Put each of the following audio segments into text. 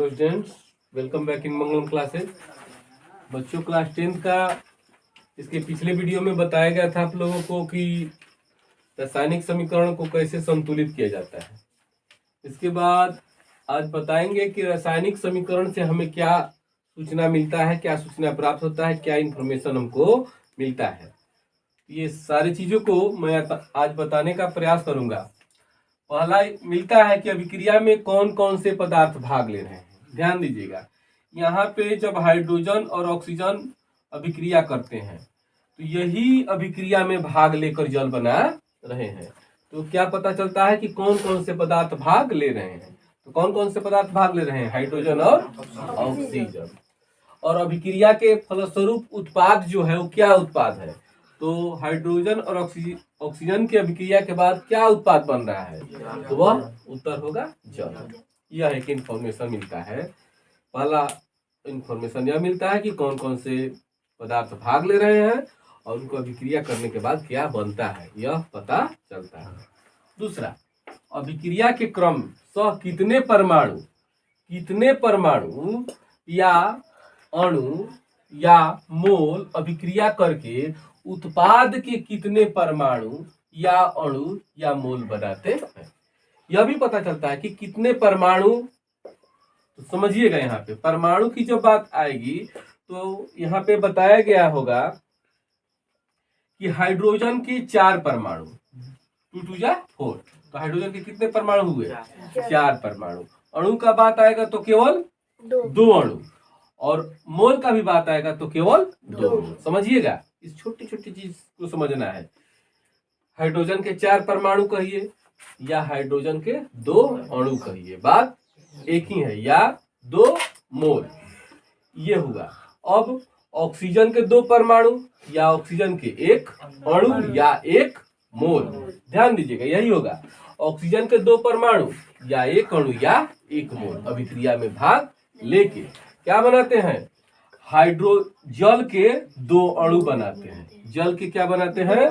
Students, welcome back in Mangalam classes. बच्चों, class 10th का इसके पिछले वीडियो में बताया गया था आप लोगों को कि रासायनिक समीकरण को कैसे संतुलित किया जाता है। इसके बाद आज बताएंगे कि रासायनिक समीकरण से हमें क्या सूचना मिलता है, क्या सूचना प्राप्त होता है, क्या इंफॉर्मेशन हमको मिलता है। ये सारी चीज़ों को मैं आज बताने का प्रयास करूँगा। पहला मिलता है कि अभिक्रिया में कौन कौन से पदार्थ भाग ले रहे हैं। ध्यान दीजिएगा, यहाँ पे जब हाइड्रोजन और ऑक्सीजन अभिक्रिया करते हैं तो यही अभिक्रिया में भाग लेकर जल बना रहे हैं। तो क्या पता चलता है कि कौन कौन से पदार्थ भाग ले रहे हैं। तो कौन कौन से पदार्थ भाग ले रहे हैं? हाइड्रोजन और ऑक्सीजन। और अभिक्रिया के फलस्वरूप उत्पाद जो है वो क्या उत्पाद है? तो हाइड्रोजन और ऑक्सीजन की अभिक्रिया के बाद क्या उत्पाद बन रहा है? तो वह उत्तर होगा जल। यह एक इंफॉर्मेशन मिलता है। पहला इंफॉर्मेशन यह मिलता है कि कौन कौन से पदार्थ भाग ले रहे हैं और उनको अभिक्रिया करने के बाद क्या बनता है, यह पता चलता है। दूसरा, अभिक्रिया के क्रम सह कितने परमाणु या अणु या मोल अभिक्रिया करके उत्पाद के कितने परमाणु या अणु या मोल बनाते हैं। यह भी पता चलता है कि कितने परमाणु। तो समझिएगा, यहाँ पे परमाणु की जब बात आएगी तो यहाँ पे बताया गया होगा कि हाइड्रोजन के 4 परमाणु, 2 2 जा 4। तो हाइड्रोजन के कितने परमाणु हुए? 4 परमाणु। अणु का बात आएगा तो केवल 2 अणु, और मोल का भी बात आएगा तो केवल 2 मोल। समझिएगा, इस छोटी छोटी चीज को समझना है। हाइड्रोजन के 4 परमाणु कहिए या हाइड्रोजन के 2 अणु कहिए, बात एक ही है, या 2 मोल, ये हुआ। अब ऑक्सीजन के 2 परमाणु या ऑक्सीजन के 1 अणु या 1 मोल। ध्यान दीजिएगा, यही होगा। ऑक्सीजन के 2 परमाणु या 1 अणु या 1 मोल अभिक्रिया में भाग लेके क्या बनाते हैं? जल के 2 अणु बनाते हैं। जल के क्या बनाते हैं?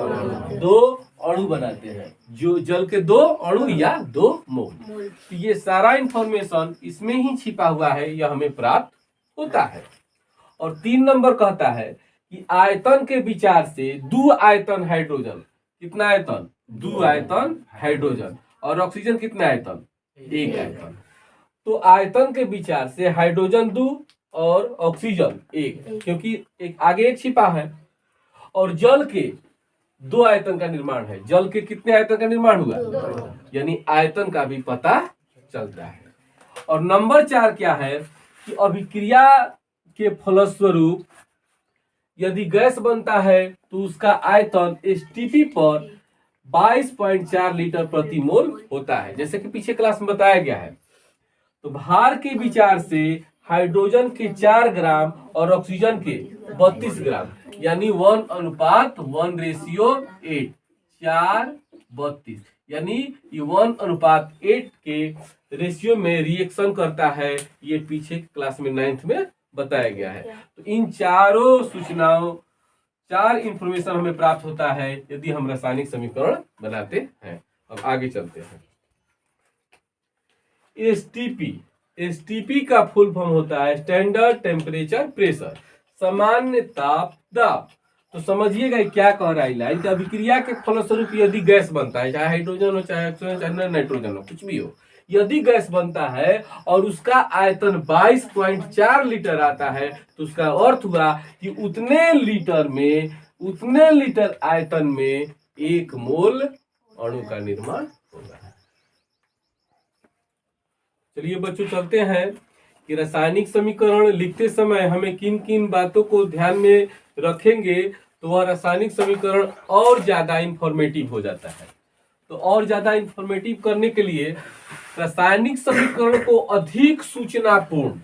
2 अणु बनाते हैं, जो जल के 2 अणु या 2 मोल। तो ये सारा इंफॉर्मेशन इसमें ही छिपा हुआ है, यह हमें प्राप्त होता है। और 3 नंबर कहता है कि आयतन के विचार से 2 आयतन हाइड्रोजन, कितना आयतन? 2 आयतन हाइड्रोजन, और ऑक्सीजन कितना आयतन? 1 आयतन। तो आयतन के विचार से हाइड्रोजन 2 और ऑक्सीजन 1, क्योंकि एक आगे 1 छिपा है। और जल के 2 आयतन का निर्माण है। जल के कितने आयतन का निर्माण हुआ? यानी आयतन का भी पता चलता है। और नंबर 4 क्या है कि अभिक्रिया के फलस्वरूप यदि गैस बनता है तो उसका आयतन एसटीपी पर 22.4 लीटर प्रति मोल होता है, जैसे कि पीछे क्लास में बताया गया है। तो भार के विचार से हाइड्रोजन के 4 ग्राम और ऑक्सीजन के 32 ग्राम, यानी 1:1:8, 4:32, यानी ये 1:8 के रेशियो में रिएक्शन करता है। ये पीछे क्लास में 9th में बताया गया है। तो इन चारों सूचनाओं, 4 इंफॉर्मेशन हमें प्राप्त होता है यदि हम रासायनिक समीकरण बनाते हैं। अब आगे चलते हैं। एसटीपी का फुल फॉर्म होता है स्टैंडर्ड टेम्परेचर प्रेशर, सामान्य ताप दाब। तो समझिएगा क्या कह रहा है लाइन। अभिक्रिया के फलस्वरूप यदि गैस बनता है, चाहे हाइड्रोजन हो, चाहे ऑक्सीजन, चाहे नाइट्रोजन हो, कुछ भी हो, यदि गैस बनता है और उसका आयतन 22.4 लीटर आता है, तो उसका अर्थ हुआ कि उतने लीटर आयतन में 1 मोल अणु का निर्माण होगा। चलिए बच्चों, चलते हैं कि रासायनिक समीकरण लिखते समय हमें किन किन बातों को ध्यान में रखेंगे तो वह रासायनिक समीकरण और ज्यादा इंफॉर्मेटिव हो जाता है। तो और ज्यादा इंफॉर्मेटिव करने के लिए रासायनिक समीकरण को अधिक सूचनापूर्ण,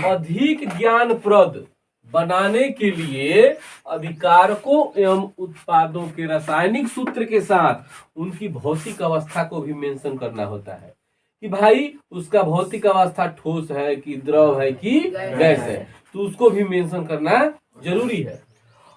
अधिक ज्ञानप्रद बनाने के लिए अभिकारकों एवं उत्पादों के रासायनिक सूत्र के साथ उनकी भौतिक अवस्था को भी मेंशन करना होता है कि भाई उसका भौतिक अवस्था ठोस है कि द्रव है कि गैस है, तो उसको भी मेंशन करना जरूरी है।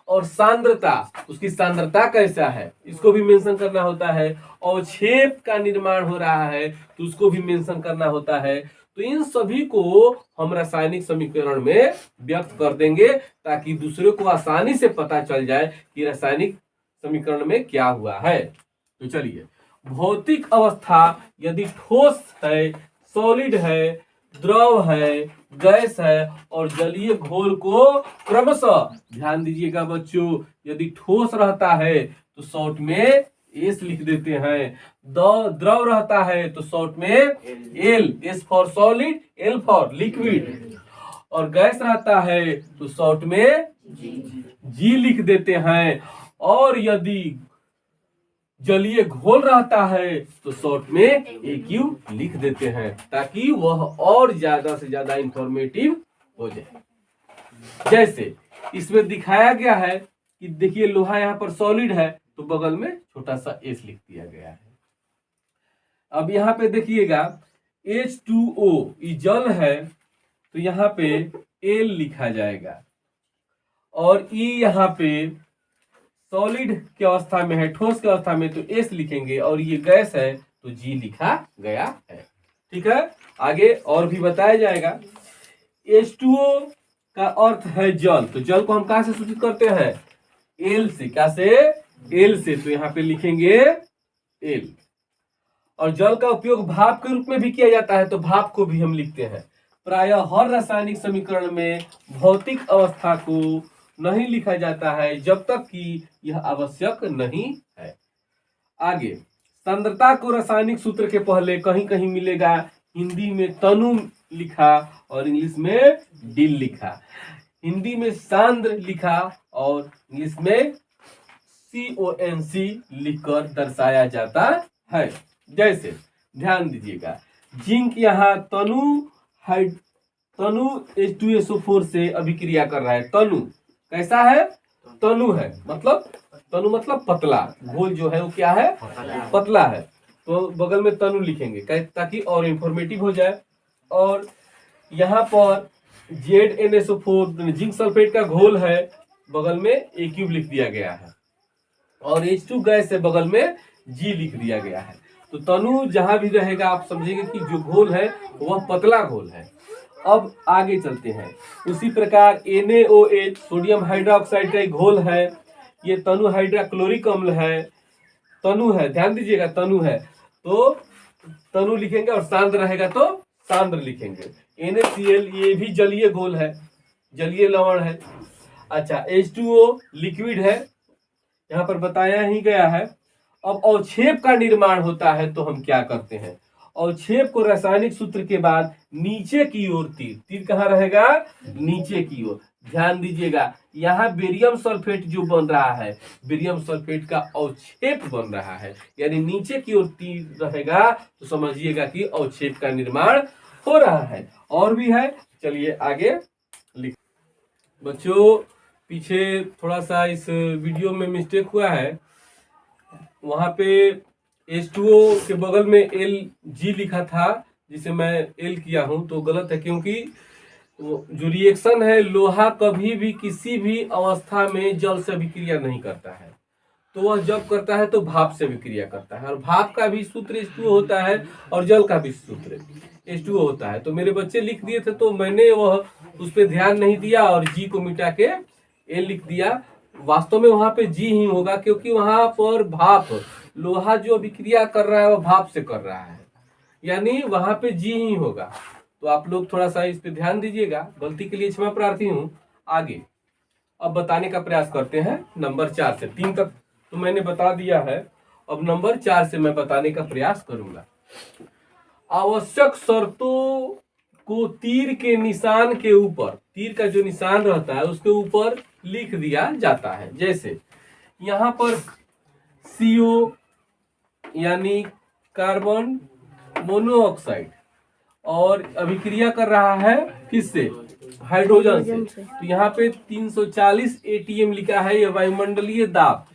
और सांद्रता, उसकी सांद्रता कैसा है, इसको भी मेंशन करना होता है। और छेप का निर्माण हो रहा है तो उसको भी मेंशन करना होता है। तो इन सभी को हम रासायनिक समीकरण में व्यक्त कर देंगे ताकि दूसरे को आसानी से पता चल जाए कि रासायनिक समीकरण में क्या हुआ है। तो चलिए, भौतिक अवस्था यदि ठोस है, सॉलिड है, द्रव है, गैस है और जलीय घोल को क्रमशः, ध्यान दीजिएगा बच्चों, यदि ठोस रहता है तो शॉर्ट में एस लिख देते हैं, द्रव रहता है तो शॉर्ट में L, S for solid, L for liquid, और गैस रहता है तो शॉर्ट में जी लिख देते हैं, और यदि जलीय घोल रहता है तो शॉर्ट में एक्यू लिख देते हैं ताकि वह और ज्यादा से ज्यादा इंफॉर्मेटिव हो जाए। जैसे इसमें दिखाया गया है कि देखिए लोहा यहाँ पर सॉलिड है तो बगल में छोटा सा एस लिख दिया गया है। अब यहाँ पे देखिएगा H2O ये जल है तो यहाँ पे एल लिखा जाएगा, और ई यहाँ पे सॉलिड की अवस्था में है, ठोस की अवस्था में तो एस लिखेंगे, और ये गैस है तो जी लिखा गया है। ठीक है, आगे और भी बताया जाएगा। H2O का अर्थ है जल, तो जल को हम कहां से सूचित करते हैं? एल से। क्या से? एल से, तो यहाँ पे लिखेंगे एल। और जल का उपयोग भाप के रूप में भी किया जाता है तो भाप को भी हम लिखते हैं। प्रायः हर रासायनिक समीकरण में भौतिक अवस्था को नहीं लिखा जाता है जब तक कि यह आवश्यक नहीं है। आगे, सांद्रता को रासायनिक सूत्र के पहले कहीं कहीं मिलेगा हिंदी में तनु लिखा और इंग्लिश में डिल लिखा, हिंदी में सांद्र लिखा और इंग्लिश में CONC लिखकर दर्शाया जाता है। जैसे ध्यान दीजिएगा, जिंक यहाँ तनु H2SO4 से अभिक्रिया कर रहा है। तनु कैसा है? तनु है, मतलब तनु मतलब पतला, घोल जो है वो क्या है? पतला है, तो बगल में तनु लिखेंगे ताकि और इंफॉर्मेटिव हो जाए। और यहाँ पर ZnSO4 जिंक सल्फेट का घोल है, बगल में A³ लिख दिया गया है, और H2 गैस है, बगल में G लिख दिया गया है। तो तनु जहां भी रहेगा आप समझेंगे कि जो घोल है वह पतला घोल है। अब आगे चलते हैं। उसी प्रकार NaOH सोडियम हाइड्रोक्साइड का एक घोल है, ये तनु हाइड्रोक्लोरिक अम्ल है, तनु है, ध्यान दीजिएगा तनु है तो तनु लिखेंगे, और सांद्र रहेगा तो सांद्र लिखेंगे। NaCl ये भी जलीय घोल है, जलीय लवण है। अच्छा, H2O लिक्विड है, यहाँ पर बताया ही गया है। अब अवक्षेप का निर्माण होता है तो हम क्या करते हैं? अवक्षेप को रासायनिक सूत्र के बाद नीचे की ओर तीर कहाँ रहेगा? नीचे की ओर। ध्यान दीजिएगा, यहाँ बेरियम सल्फेट जो बन रहा है, बेरियम सल्फेट का अवक्षेप बन रहा है, यानी नीचे की ओर तीर रहेगा तो समझिएगा कि अवक्षेप का निर्माण हो रहा है। और भी है, चलिए आगे लिख। बच्चों पीछे थोड़ा सा इस वीडियो में मिस्टेक हुआ है, वहां पे H2O के बगल में Lg लिखा था जिसे मैं L किया हूं, तो गलत है, क्योंकि जो रिएक्शन है लोहा कभी भी किसी भी अवस्था में जल से अभिक्रिया नहीं करता है, तो वह जब करता है तो भाप से अभिक्रिया करता है, और भाप का भी सूत्र H2O होता है और जल का भी सूत्र H2O होता है। तो मेरे बच्चे लिख दिए थे तो मैंने वह उस पर ध्यान नहीं दिया और G को मिटा के L लिख दिया। वास्तव में वहां पे G ही होगा, क्योंकि वहां पर भाप, लोहा जो अभिक्रिया कर रहा है वह भाप से कर रहा है, यानी वहां पे G ही होगा। तो आप लोग थोड़ा सा इस पे ध्यान दीजिएगा, गलती के लिए क्षमा प्रार्थी हूँ। आगे अब बताने का प्रयास करते हैं नंबर 4 से 3 तक तो मैंने बता दिया है, अब नंबर 4 से मैं बताने का प्रयास करूंगा। आवश्यक शर्तों को तीर के निशान के ऊपर, तीर का जो निशान रहता है उसके ऊपर लिख दिया जाता है। जैसे यहाँ पर CO यानी कार्बन मोनोऑक्साइड, और अभिक्रिया कर रहा है किससे? हाइड्रोजन से। तो यहाँ पे 340 ATM लिखा है, यह वायुमंडलीय दाब,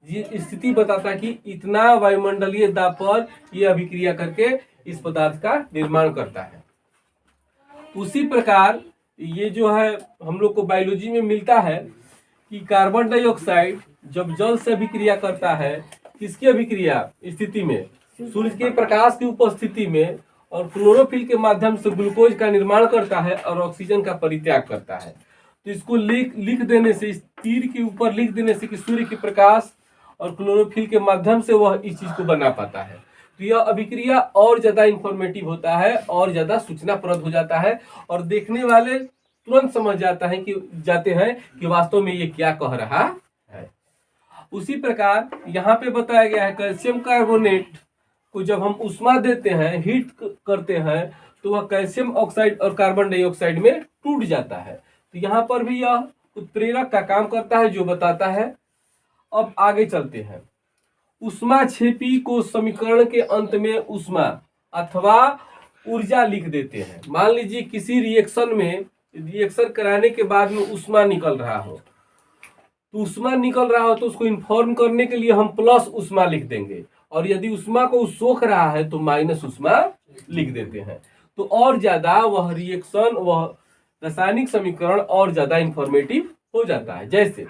ये स्थिति बताता है कि इतना वायुमंडलीय दाब पर यह अभिक्रिया करके इस पदार्थ का निर्माण करता है। उसी प्रकार ये जो है हम लोग को बायोलॉजी में मिलता है कि कार्बन डाइऑक्साइड जब जल से अभिक्रिया करता है, किसकी अभिक्रिया स्थिति में? सूर्य के प्रकाश की उपस्थिति में, और क्लोरोफिल के माध्यम से ग्लूकोज का निर्माण करता है और ऑक्सीजन का परित्याग करता है। तो इसको लिख देने से, इस तीर के ऊपर लिख देने से कि सूर्य की प्रकाश और क्लोरोफिल के माध्यम से वह इस चीज को बना पाता है। तो यह अभिक्रिया और ज्यादा इंफॉर्मेटिव होता है और ज्यादा सूचनाप्रद हो जाता है और देखने वाले तुरंत समझ जाते हैं कि वास्तव में ये क्या कह रहा है। उसी प्रकार यहाँ पे बताया गया है कैल्शियम कार्बोनेट को जब हम उष्मा देते हैं, हीट करते हैं, तो वह कैल्शियम ऑक्साइड और कार्बन डाइऑक्साइड में टूट जाता है। तो यहाँ पर भी यह उत्प्रेरक का काम करता है जो बताता है। अब आगे चलते हैं। ऊष्माक्षेपी को समीकरण के अंत में ऊष्मा अथवा ऊर्जा लिख देते हैं। मान लीजिए किसी रिएक्शन कराने के बाद में ऊष्मा निकल रहा हो, तो ऊष्मा निकल रहा हो तो उसको इन्फॉर्म करने के लिए हम प्लस ऊष्मा लिख देंगे, और यदि ऊष्मा को सोख रहा है तो माइनस ऊष्मा लिख देते हैं। तो और ज्यादा वह रिएक्शन, वह रासायनिक समीकरण और ज्यादा इंफॉर्मेटिव हो जाता है। जैसे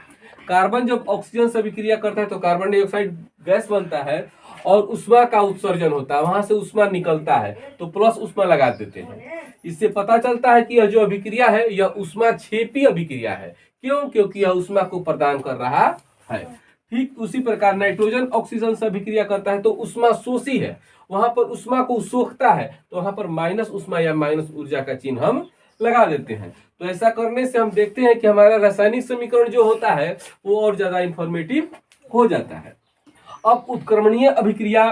कार्बन जब ऑक्सीजन से अभिक्रिया करता है तो कार्बन डाइऑक्साइड गैस बनता है और ऊष्मा का उत्सर्जन होता है, वहां से ऊष्मा निकलता है, तो प्लस ऊष्मा लगा देते हैं। इससे पता चलता है कि यह जो अभिक्रिया है यह ऊष्माक्षेपी अभिक्रिया है। क्यों? क्योंकि यह ऊष्मा को प्रदान कर रहा है। ठीक उसी प्रकार नाइट्रोजन ऑक्सीजन से अभिक्रिया करता है तो ऊष्मा शोषी है, वहां पर ऊष्मा को सोखता है, तो वहां पर माइनस ऊष्मा या माइनस ऊर्जा का चिन्ह हम लगा देते हैं। तो ऐसा करने से हम देखते हैं कि हमारा रासायनिक समीकरण जो होता है वो और ज्यादा इंफॉर्मेटिव हो जाता है। अब उत्क्रमणीय अभिक्रिया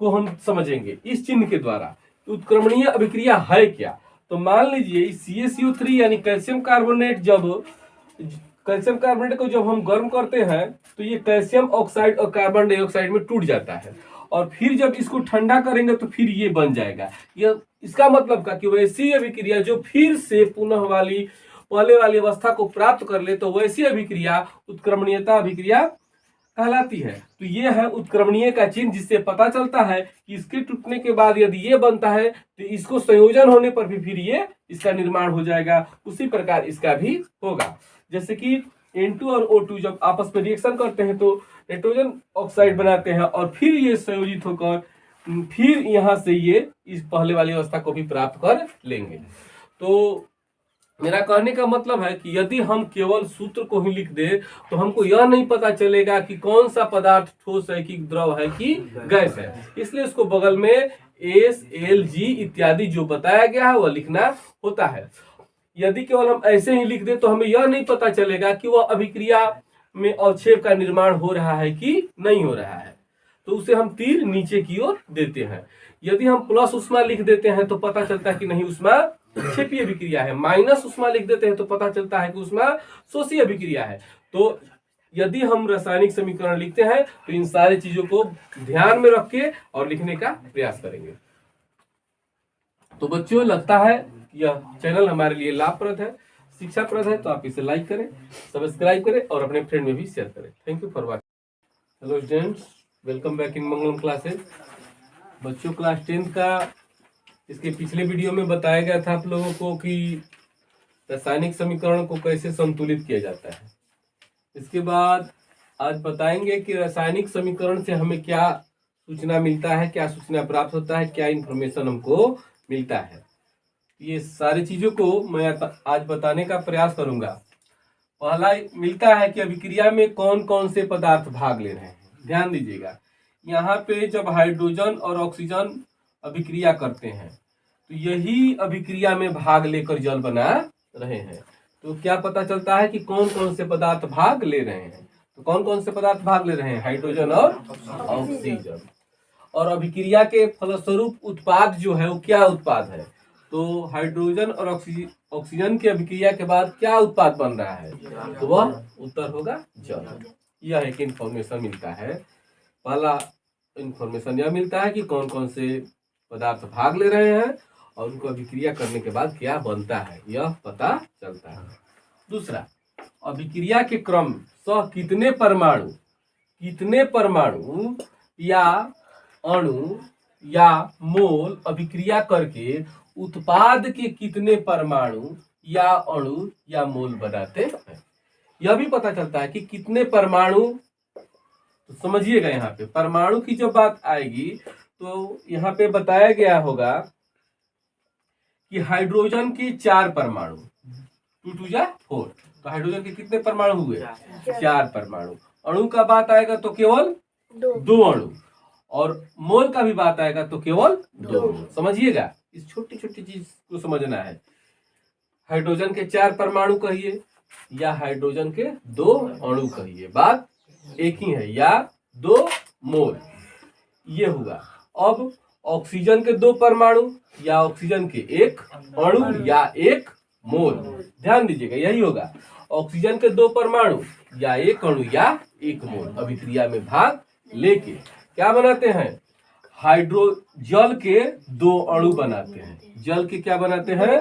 को हम समझेंगे इस चिन्ह के द्वारा। उत्क्रमणीय अभिक्रिया है क्या? तो मान लीजिए CaCO3 यानी कैल्शियम कार्बोनेट को जब हम गर्म करते हैं तो ये कैल्शियम ऑक्साइड और कार्बन डाइऑक्साइड में टूट जाता है, और फिर जब इसको ठंडा करेंगे तो फिर ये बन जाएगा। यह इसका मतलब का कि वैसी अभिक्रिया जो फिर से पुनः पहले वाली अवस्था को प्राप्त कर ले, तो वैसी अभिक्रिया उत्क्रमणीयता अभिक्रिया कहलाती है। तो ये है उत्क्रमणीय का चिन्ह, जिससे पता चलता है कि इसके टूटने के बाद यदि ये बनता है तो इसको संयोजन होने पर भी फिर ये इसका निर्माण हो जाएगा। उसी प्रकार इसका भी होगा। जैसे कि N2 और O2 जब आपस में रिएक्शन करते हैं तो नाइट्रोजन ऑक्साइड बनाते हैं और फिर ये संयोजित होकर फिर यहाँ से ये इस पहले वाली अवस्था को भी प्राप्त कर लेंगे। तो मेरा कहने का मतलब है कि यदि हम केवल सूत्र को ही लिख दे तो हमको यह नहीं पता चलेगा कि कौन सा पदार्थ ठोस है कि द्रव है कि गैस है। इसलिए उसको बगल में S, L, G इत्यादि जो बताया गया है वह लिखना होता है। यदि केवल हम ऐसे ही लिख दे तो हमें यह नहीं पता चलेगा कि वह अभिक्रिया में अवक्षेप का निर्माण हो रहा है कि नहीं हो रहा है, तो उसे हम तीर नीचे की ओर देते हैं। यदि हम प्लस ऊष्मा लिख देते हैं तो पता चलता है कि नहीं, ऊष्मा क्षेपी अभिक्रिया है। माइनस ऊष्मा लिख देते हैं तो पता चलता है कि ऊष्मा शोषी अभिक्रिया है। तो यदि हम रासायनिक समीकरण लिखते हैं तो इन सारी चीजों को ध्यान में रख के और लिखने का प्रयास करेंगे। तो बच्चों, लगता है यह चैनल हमारे लिए लाभप्रद है, शिक्षाप्रद है, तो आप इसे लाइक करें, सब्सक्राइब करें और अपने फ्रेंड में भी शेयर करें। Thank you for watching. Hello students, welcome back in Mangalam classes. बच्चों, क्लास 10th का इसके पिछले वीडियो में बताया गया था आप लोगों को कि रासायनिक समीकरण को कैसे संतुलित किया जाता है। इसके बाद आज बताएंगे कि रासायनिक समीकरण से हमें क्या सूचना मिलता है, क्या सूचना प्राप्त होता है, क्या इंफॉर्मेशन हमको मिलता है। ये सारी चीजों को मैं आज बताने का प्रयास करूंगा। पहला मिलता है कि अभिक्रिया में कौन कौन से पदार्थ भाग ले रहे हैं। ध्यान दीजिएगा, यहाँ पे जब हाइड्रोजन और ऑक्सीजन अभिक्रिया करते हैं तो यही अभिक्रिया में भाग लेकर जल बना रहे हैं। तो क्या पता चलता है कि कौन कौन से पदार्थ भाग ले रहे हैं। तो कौन कौन से पदार्थ भाग ले रहे हैं? हाइड्रोजन और ऑक्सीजन। और अभिक्रिया के फलस्वरूप उत्पाद जो है वो क्या उत्पाद है? तो हाइड्रोजन और ऑक्सीजन की अभिक्रिया के बाद क्या उत्पाद बन रहा है? तो वह उत्तर होगा जल। यह एक इंफॉर्मेशन मिलता है। पहला इंफॉर्मेशन यह मिलता है कि कौन कौन से पदार्थ भाग ले रहे हैं और उनको अभिक्रिया करने के बाद क्या बनता है, यह पता चलता है। दूसरा, अभिक्रिया के क्रम सह कितने परमाणु या अणु या मोल अभिक्रिया करके उत्पाद के कितने परमाणु या अणु या मोल बनाते हैं। यह भी पता चलता है कि कितने परमाणु। तो समझिएगा, यहाँ पे परमाणु की जब बात आएगी तो यहाँ पे बताया गया होगा कि हाइड्रोजन के 4 परमाणु, 2 2 जा 4, तो हाइड्रोजन के कितने परमाणु हुए? 4 परमाणु। अणु का बात आएगा तो केवल 2 अणु, और मोल का भी बात आएगा तो केवल 2 मोल। समझिएगा, इस छोटी छोटी चीज को समझना है। हाइड्रोजन के 4 परमाणु कहिए या हाइड्रोजन के 2 अणु कहिए, बात एक ही है, या 2 मोल, ये हुआ। अब ऑक्सीजन के 2 परमाणु या ऑक्सीजन के 1 अणु या 1 मोल, ध्यान दीजिएगा, यही होगा। ऑक्सीजन के 2 परमाणु या 1 अणु या 1 मोल अभिक्रिया में भाग लेके क्या बनाते हैं? जल के 2 अणु बनाते हैं। जल के क्या बनाते हैं?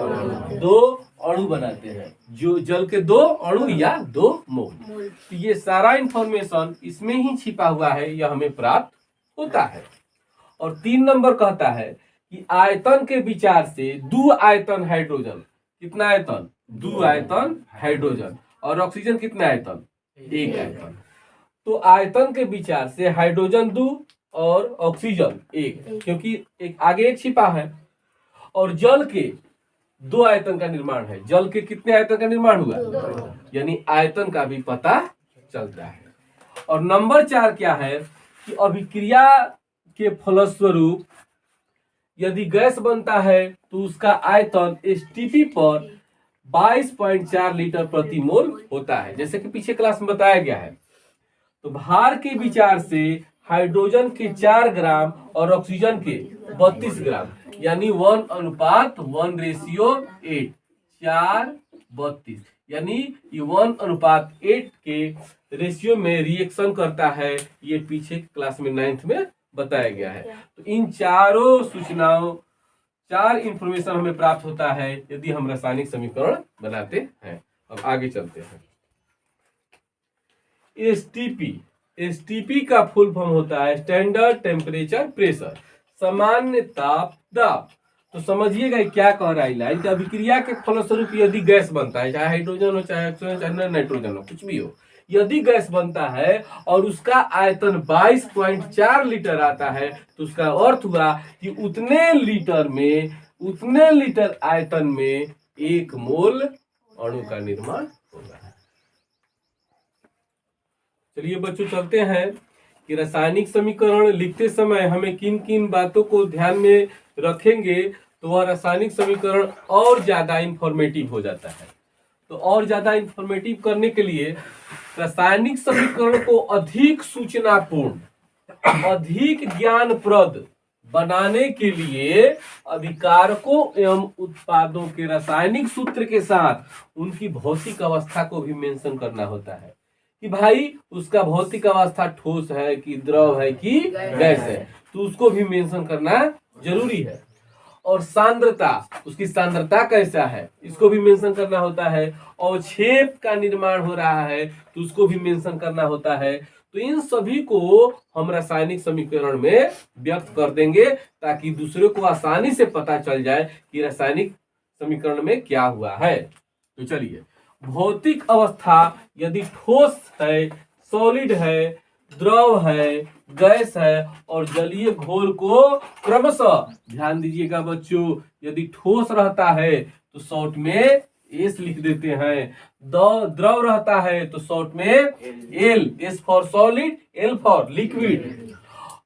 2 अणु बनाते हैं, जो जल के 2 अणु या 2 मोल। तो ये सारा इंफॉर्मेशन इसमें ही छिपा हुआ है, यह हमें प्राप्त होता है। और 3 नंबर कहता है कि आयतन के विचार से 2 आयतन हाइड्रोजन, कितना आयतन? 2 आयतन हाइड्रोजन, और ऑक्सीजन कितना आयतन? 1 आयतन। तो आयतन के विचार से हाइड्रोजन 2 और ऑक्सीजन 1, क्योंकि एक आगे 1 छिपा है। और जल के 2 आयतन का निर्माण है। जल के कितने आयतन का निर्माण हुआ? यानी आयतन का भी पता चलता है। और नंबर 4 क्या है कि अभिक्रिया के फलस्वरूप यदि गैस बनता है तो उसका आयतन एसटीपी पर 22.4 लीटर प्रति मोल होता है, जैसे कि पीछे क्लास में बताया गया है। तो भार के विचार से हाइड्रोजन के 4 ग्राम और ऑक्सीजन के 32 ग्राम, यानी 1:1:8, 4:32, यानी ये 1:8 के रेशियो में रिएक्शन करता है। ये पीछे क्लास में 9th में बताया गया है। तो इन चारों सूचनाओं, 4 इंफॉर्मेशन हमें प्राप्त होता है यदि हम रासायनिक समीकरण बनाते हैं। अब आगे चलते हैं। एसटीपी, एसटीपी का फुल फॉर्म होता है स्टैंडर्ड टेम्परेचर प्रेशर, सामान्य ताप दाब। तो समझिएगा क्या कह रहा है लाइन, अभिक्रिया के फलस्वरूप यदि गैस बनता है, चाहे हाइड्रोजन हो, चाहे ऑक्सीजन, चाहे नाइट्रोजन हो, कुछ भी हो, यदि गैस बनता है और उसका आयतन 22.4 लीटर आता है, तो उसका अर्थ हुआ कि उतने लीटर आयतन में 1 मोल अणु का निर्माण होगा। चलिए बच्चों, चलते हैं कि रासायनिक समीकरण लिखते समय हमें किन किन बातों को ध्यान में रखेंगे तो वह रासायनिक समीकरण और ज्यादा इंफॉर्मेटिव हो जाता है। तो और ज्यादा इंफॉर्मेटिव करने के लिए रासायनिक समीकरण को अधिक सूचनापूर्ण, अधिक ज्ञानप्रद बनाने के लिए अभिकारकों एवं उत्पादों के रासायनिक सूत्र के साथ उनकी भौतिक अवस्था को भी मेंशन करना होता है कि भाई उसका भौतिक अवस्था ठोस है कि द्रव है कि गैस है, तो उसको भी मेंशन करना जरूरी है। और सांद्रता, उसकी सांद्रता कैसा है, इसको भी मेंशन करना होता है। और छेप का निर्माण हो रहा है तो उसको भी मेंशन करना होता है। तो इन सभी को हम रासायनिक समीकरण में व्यक्त कर देंगे ताकि दूसरे को आसानी से पता चल जाए कि रासायनिक समीकरण में क्या हुआ है। तो चलिए, भौतिक अवस्था यदि ठोस है, सॉलिड है, द्रव है, गैस है और जलीय घोल को क्रमशः, ध्यान दीजिएगा बच्चों, यदि ठोस रहता है तो शॉर्ट में एस लिख देते हैं, द्रव रहता है तो शॉर्ट में L, S for solid, L for liquid,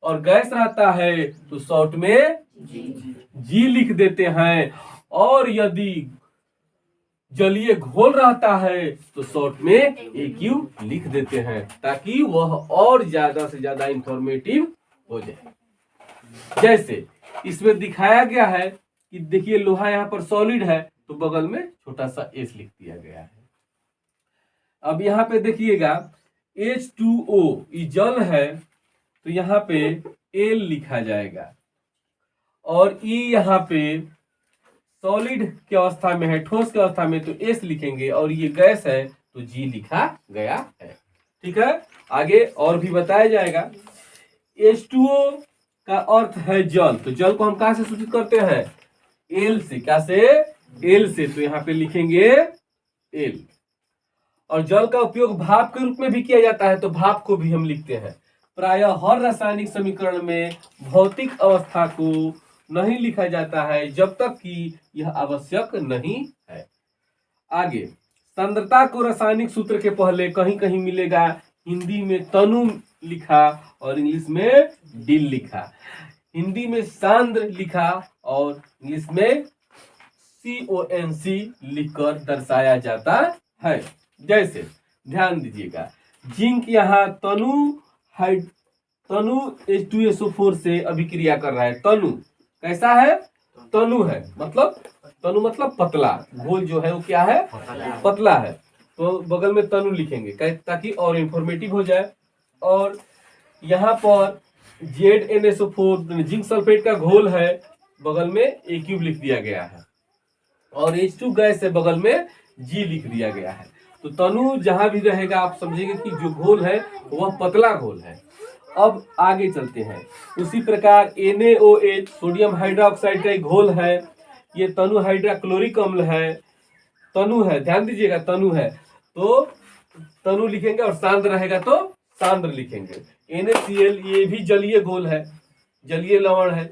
और गैस रहता है तो शॉर्ट में जी लिख देते हैं। और यदि जलीय घोल रहता है तो शॉर्ट में AQ लिख देते हैं ताकि वह और ज्यादा से ज्यादा इंफॉर्मेटिव हो जाए। जैसे इसमें दिखाया गया है कि देखिए लोहा यहाँ पर सॉलिड है तो बगल में छोटा सा एस लिख दिया गया है। अब यहाँ पे देखिएगा H2O ये जल है तो यहाँ पे L लिखा जाएगा, और E यहाँ पे सॉलिड की अवस्था में है, ठोस की अवस्था में तो एस लिखेंगे, और ये गैस है तो जी लिखा गया है। ठीक है, आगे और भी बताया जाएगा। H2O का अर्थ है जल, तो जल को हम कहां से सूचित करते हैं? एल से। क्या से? एल से। तो यहाँ पे लिखेंगे एल। और जल का उपयोग भाप के रूप में भी किया जाता है तो भाप को भी हम लिखते हैं। प्रायः हर रासायनिक समीकरण में भौतिक अवस्था को नहीं लिखा जाता है जब तक कि यह आवश्यक नहीं है। आगे, सांद्रता को रासायनिक सूत्र के पहले कहीं कहीं मिलेगा हिंदी में तनु लिखा और इंग्लिश में डिल लिखा, हिंदी में सांद्र लिखा और इंग्लिश में CONC लिखकर दर्शाया जाता है। जैसे ध्यान दीजिएगा, जिंक यहाँ तनु H2SO4 से अभिक्रिया कर रहा है। तनु कैसा है? तनु है, मतलब तनु मतलब पतला, घोल जो है वो क्या है? पतला है, तो बगल में तनु लिखेंगे ताकि और इंफॉर्मेटिव हो जाए। और यहाँ पर ZnSO4 जिंक सल्फेट का घोल है, बगल में A³ लिख दिया गया है और H2 गैस है, बगल में G लिख दिया गया है। तो तनु जहां भी रहेगा आप समझेंगे कि जो घोल है वह पतला घोल है। अब आगे चलते हैं। उसी प्रकार NaOH सोडियम हाइड्रोक्साइड का एक घोल है, ये तनु हाइड्रोक्लोरिक अम्ल है, तनु है, ध्यान दीजिएगा तनु है, तो तनु लिखेंगे और सांद्र रहेगा तो सांद्र लिखेंगे। NaCl ये भी जलीय घोल है, जलीय लवण है।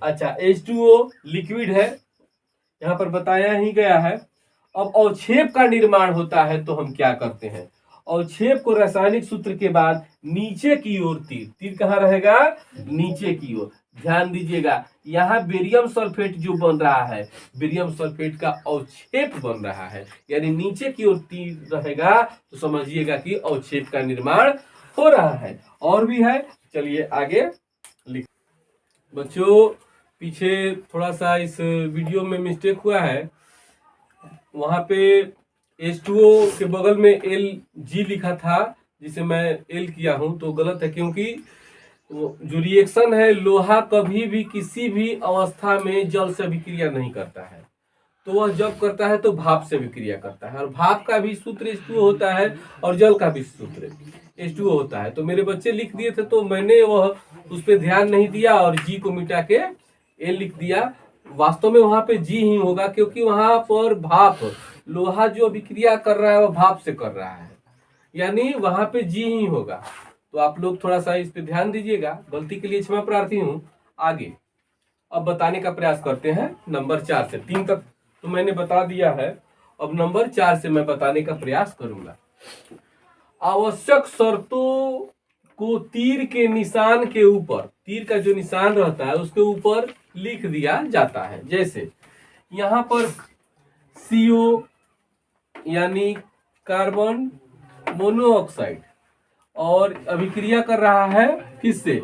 अच्छा, H2O लिक्विड है, यहाँ पर बताया ही गया है। अब अवक्षेप का निर्माण होता है तो हम क्या करते हैं? अवक्षेप को रासायनिक सूत्र के बाद नीचे की ओर तीर कहाँ रहेगा? नीचे की ओर। ध्यान दीजिएगा, यहाँ बेरियम सल्फेट जो बन रहा है, बेरियम सल्फेट का अवक्षेप बन रहा है, यानी नीचे की ओर तीर रहेगा तो समझिएगा कि अवक्षेप का निर्माण हो रहा है। और भी है, चलिए आगे लिख। बच्चों पीछे थोड़ा सा इस वीडियो में मिस्टेक हुआ है, वहां पे H2O के बगल में Lg लिखा था जिसे मैं L किया हूं, तो गलत है, क्योंकि जो रिएक्शन है लोहा कभी भी किसी भी अवस्था में जल से अभिक्रिया नहीं करता है, तो वह जब करता है तो भाप से अभिक्रिया करता है, और भाप का भी सूत्र H2O होता है और जल का भी सूत्र H2O होता है। तो मेरे बच्चे लिख दिए थे तो मैंने वह उस पर ध्यान नहीं दिया और G को मिटा के L लिख दिया। वास्तव में वहां पे G ही होगा, क्योंकि वहां पर भाप, लोहा जो अभिक्रिया कर रहा है वह भाप से कर रहा है, यानी वहां पे G ही होगा। तो आप लोग थोड़ा सा इस पे ध्यान दीजिएगा, गलती के लिए क्षमा प्रार्थी हूँ। आगे अब बताने का प्रयास करते हैं नंबर 4 से 3 तक तो मैंने बता दिया है, अब नंबर 4 से मैं बताने का प्रयास करूंगा। आवश्यक शर्तों को तीर के निशान के ऊपर, तीर का जो निशान रहता है उसके ऊपर लिख दिया जाता है। जैसे यहाँ पर CO यानी कार्बन मोनोऑक्साइड और अभिक्रिया कर रहा है किससे?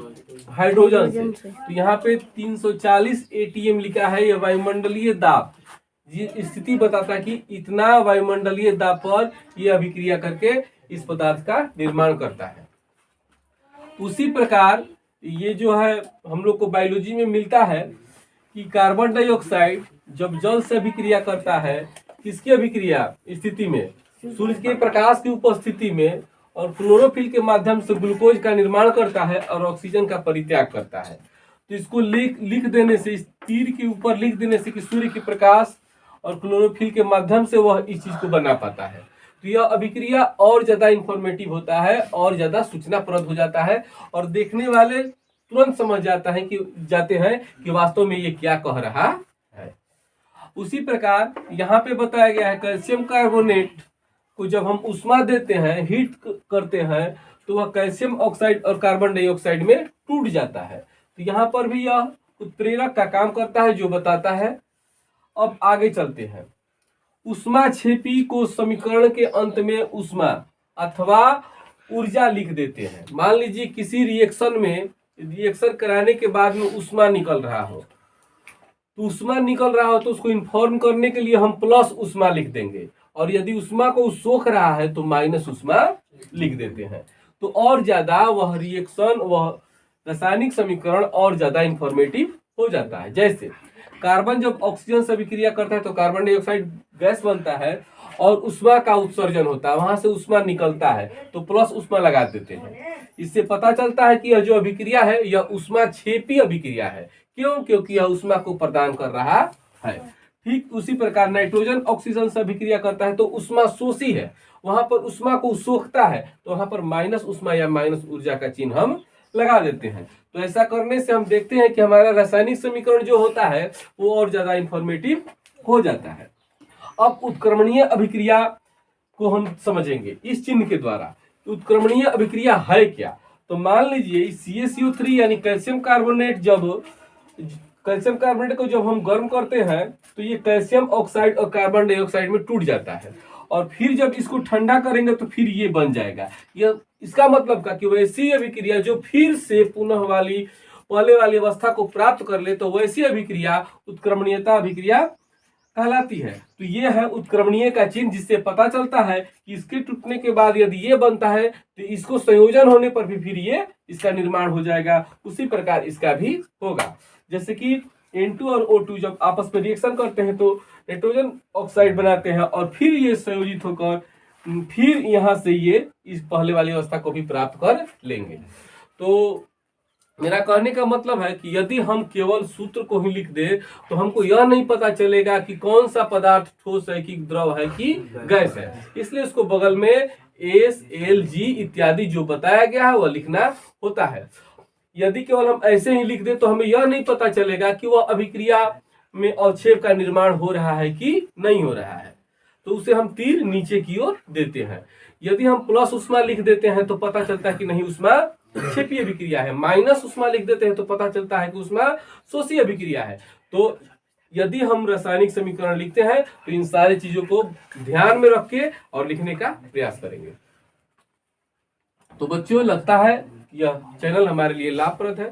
हाइड्रोजन से। तो यहाँ पे 340 ATM लिखा है, यह वायुमंडलीय दाब स्थिति बताता है कि इतना वायुमंडलीय दाब पर यह अभिक्रिया करके इस पदार्थ का निर्माण करता है। उसी प्रकार ये जो है हम लोग को बायोलॉजी में मिलता है कि कार्बन डाइऑक्साइड जब जल से अभिक्रिया करता है, किसकी अभिक्रिया स्थिति में? सूर्य के प्रकाश की उपस्थिति में, और क्लोरोफिल के माध्यम से ग्लूकोज का निर्माण करता है और ऑक्सीजन का परित्याग करता है। तो इसको लिख देने से, इस तीर के ऊपर लिख देने से कि सूर्य के प्रकाश और क्लोरोफिल के माध्यम से वह इस चीज को बना पाता है। तो यह अभिक्रिया और ज्यादा इंफॉर्मेटिव होता है और ज्यादा सूचनाप्रद हो जाता है, और देखने वाले तुरंत समझ जाते हैं कि वास्तव में ये क्या कह रहा है। उसी प्रकार यहाँ पे बताया गया है कैल्शियम कार्बोनेट को जब हम उष्मा देते हैं, हीट करते हैं, तो वह कैल्शियम ऑक्साइड और कार्बन डाइऑक्साइड में टूट जाता है। तो यहाँ पर भी यह उत्प्रेरक का काम करता है जो बताता है। अब आगे चलते हैं। ऊष्माक्षेपी को समीकरण के अंत में ऊष्मा अथवा ऊर्जा लिख देते हैं। मान लीजिए किसी रिएक्शन में, रिएक्शन कराने के बाद में ऊष्मा निकल रहा हो, तो ऊष्मा निकल रहा हो तो उसको इन्फॉर्म करने के लिए हम प्लस ऊष्मा लिख देंगे, और यदि ऊष्मा को सोख रहा है तो माइनस ऊष्मा लिख देते हैं। तो और ज्यादा वह रिएक्शन, वह रासायनिक समीकरण और ज्यादा इंफॉर्मेटिव हो जाता है। जैसे कार्बन जब ऑक्सीजन से अभिक्रिया करता है तो कार्बन डाइऑक्साइड गैस बनता है और ऊष्मा का उत्सर्जन होता है, वहां से ऊष्मा निकलता है, तो प्लस ऊष्मा लगा देते हैं। इससे पता चलता है कि यह जो अभिक्रिया है यह ऊष्माक्षेपी अभिक्रिया है। क्यों? क्योंकि यह ऊष्मा को प्रदान कर रहा है। ठीक उसी प्रकार नाइट्रोजन ऑक्सीजन से अभिक्रिया करता है तो ऊष्मा शोषी है, वहां पर ऊष्मा को सोखता है, तो वहां पर माइनस ऊष्मा या माइनस ऊर्जा का चिन्ह हम लगा देते हैं। तो ऐसा करने से हम देखते हैं कि हमारा रासायनिक समीकरण जो होता है वो और ज्यादा इंफॉर्मेटिव हो जाता है। अब उत्क्रमणीय अभिक्रिया को हम समझेंगे इस चिन्ह के द्वारा। उत्क्रमणीय अभिक्रिया है क्या? तो मान लीजिए CaCO3 यानी कैल्शियम कार्बोनेट को जब हम गर्म करते हैं तो ये कैल्शियम ऑक्साइड और कार्बन डाइऑक्साइड में टूट जाता है, और फिर जब इसको ठंडा करेंगे तो फिर ये बन जाएगा। यह इसका मतलब का कि वैसी अभिक्रिया जो फिर से पुनः पहले वाली अवस्था को प्राप्त कर ले तो वैसी अभिक्रिया उत्क्रमणीयता अभिक्रिया कहलाती है। तो ये है उत्क्रमणीय का चिन्ह, जिससे पता चलता है कि इसके टूटने के बाद यदि ये बनता है तो इसको संयोजन होने पर भी फिर ये इसका निर्माण हो जाएगा। उसी प्रकार इसका भी होगा। जैसे कि N2 और O2 जब आपस में रिएक्शन करते हैं तो नाइट्रोजन ऑक्साइड बनाते हैं, और फिर ये संयोजित होकर फिर यहाँ से ये इस पहले वाली अवस्था को भी प्राप्त कर लेंगे। तो मेरा कहने का मतलब है कि यदि हम केवल सूत्र को ही लिख दे तो हमको यह नहीं पता चलेगा कि कौन सा पदार्थ ठोस है कि द्रव है कि गैस है। इसलिए उसको बगल में S, L, G इत्यादि जो बताया गया है वह लिखना होता है। यदि केवल हम ऐसे ही लिख दे तो हमें यह नहीं पता चलेगा कि वह अभिक्रिया में अवक्षेप का निर्माण हो रहा है कि नहीं हो रहा है। तो उसे हम तीर नीचे की ओर देते हैं। यदि हम प्लस उष्मा लिख देते हैं तो पता चलता है कि नहीं उष्मा क्षेपीय अभिक्रिया है। माइनस उष्मा लिख देते हैं तो पता चलता है कि उष्मा शोषीय अभिक्रिया है। तो यदि हम रासायनिक समीकरण लिखते हैं तो इन सारी चीजों को ध्यान में रख के और लिखने का प्रयास करेंगे। तो बच्चों, लगता है यह चैनल हमारे लिए लाभप्रद है,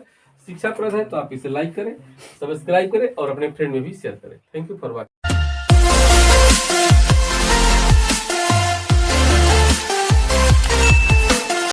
शिक्षाप्रद है, तो आप इसे लाइक करें, सब्सक्राइब करें और अपने फ्रेंड में भी शेयर करें। Thank you for watching.